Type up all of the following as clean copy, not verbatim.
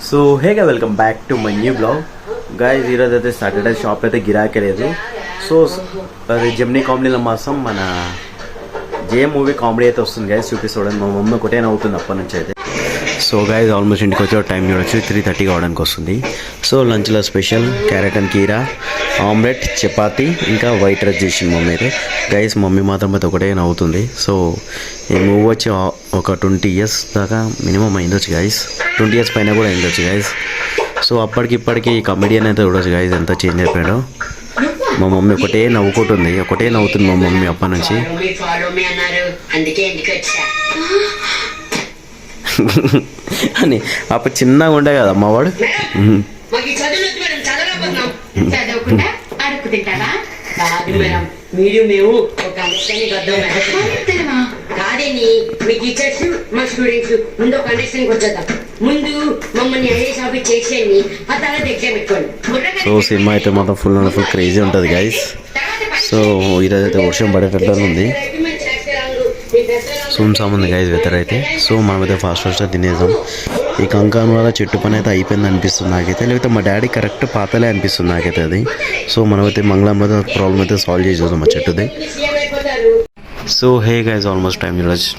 So hey guys welcome back to my new blog guys. ఈరోజు అయితే Saturday shop అయితే గిరాకీ లేదు. సో అది జెమినీ కామెడీల మాసం మన జేఎం మూవీ కామెడీ అయితే వస్తుంది గాయస్, చూపిస్తాడు. మా మమ్మీ ఒకటే నవ్వుతుంది అప్పటి నుంచి అయితే. సో గాయస్ ఆల్మోస్ట్ ఇంటికి వచ్చే టైం చూడొచ్చు 3:30 కావడానికి వస్తుంది. సో లంచ్లో స్పెషల్ క్యారెట్ అండ్ కీరా, ఆమ్లెట్, చపాతీ, ఇంకా వైట్ రైస్ చేసింది మమ్మీ అయితే. గైస్ మమ్మీ మాత్రం అయితే ఒకటే నవ్వుతుంది. సో ఈ మూవీ వచ్చి ఒక 20 years దాకా మినిమం అయిందొచ్చు గైస్, 20 years పైన కూడా అయిందొచ్చు గైస్. సో అప్పటికిప్పటికి ఈ కమెడియన్ అయితే చూడొచ్చు గైస్ ఎంత చేంజ్ అయిపోయాడో. మా మమ్మీ ఒకటే నవ్వుకుంటుంది, ఒకటే నవ్వుతుంది మా మమ్మీ అప్పటి నుంచి. అని అప్పుడు చిన్నగా ఉండే కదా అమ్మవాడు. మీరు మేము ఒక కాదని మీ టీచర్స్ మా స్టూడెంట్స్ ముందు ఒక అండర్స్టాండింగ్ వచ్చేద్దాం. ముందు మమ్మల్ని ఐఏఎస్ ఆఫీస్ చేసేయండి, ఆ తర్వాత ఎగ్జామ్ పెట్టుకోండి. సో సినిమా అయితే మాత్రం ఫుల్ క్రేజీ ఉంటుంది గైస్. సో ఈరోజు అయితే వర్షం పడేటట్టు ఉంది, సుమ్సామ్ ఉంది గైస్ వెదర్ అయితే. సో మనమైతే ఫాస్ట్ తినేద్దాం. ఈ కంకాన్ వల్ల చెట్టు పని అయితే అయిపోయింది అనిపిస్తుంది నాకైతే, లేకపోతే మా డాడీ కరెక్ట్ పాతలే అనిపిస్తుంది నాకైతే అది. సో మనమైతే మంగళం మీద ప్రాబ్లం అయితే సాల్వ్ చేసి చూద్దాం మా చెట్టుది. So hey guys almost time చూడొచ్చు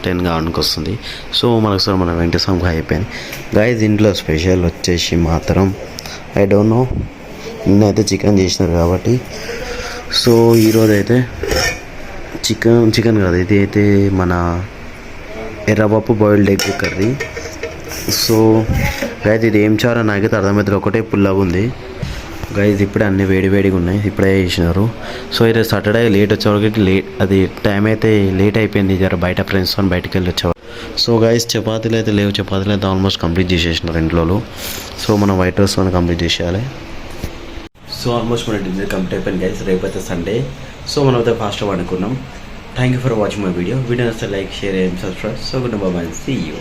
10 కావడానికి వస్తుంది. సో మనకు సార్ మన వెంకటేశ్వరం అయిపోయింది గైస్. ఇంట్లో స్పెషల్ వచ్చేసి మాత్రం ఐ డోంట్ నో, నిన్నైతే చికెన్ చేసినారు కాబట్టి. సో ఈరోజు అయితే చికెన్ కాదు, ఇది అయితే మన ఎర్రపప్పు boiled egg curry. So guys ఇది ఏం చారో నాకైతే అర్థమవుతుంది, ఒకటే పుల్లగా ఉంది గైజ్. ఇప్పుడే అన్నీ వేడిగా ఉన్నాయి, ఇప్పుడే చేసినారు. సో ఇది సాటర్డే లేట్ వచ్చేవరకు అది టైం అయితే లేట్ అయిపోయింది జర, బయట ఫ్రెండ్స్తో బయటకు వెళ్ళి వచ్చేవారు. సో గైజ్ చపాతీలు అయితే లేవు, చపాతీలు అయితే ఆల్మోస్ట్ కంప్లీట్ చేసేసినారు ఇంట్లో. సో మనం వైట్ రైస్తో కంప్లీట్ చేసేయాలి. సో ఆల్మోస్ట్ మన డిన్నర్ కంప్లీట్ అయిపోయింది గైస్. రేపు అయితే సండే. సో మనం అయితే ఫాస్ట్గా అనుకున్నాం. Thank you for watching my video. Video నచ్చితే like, share and subscribe. So goodbye, see you.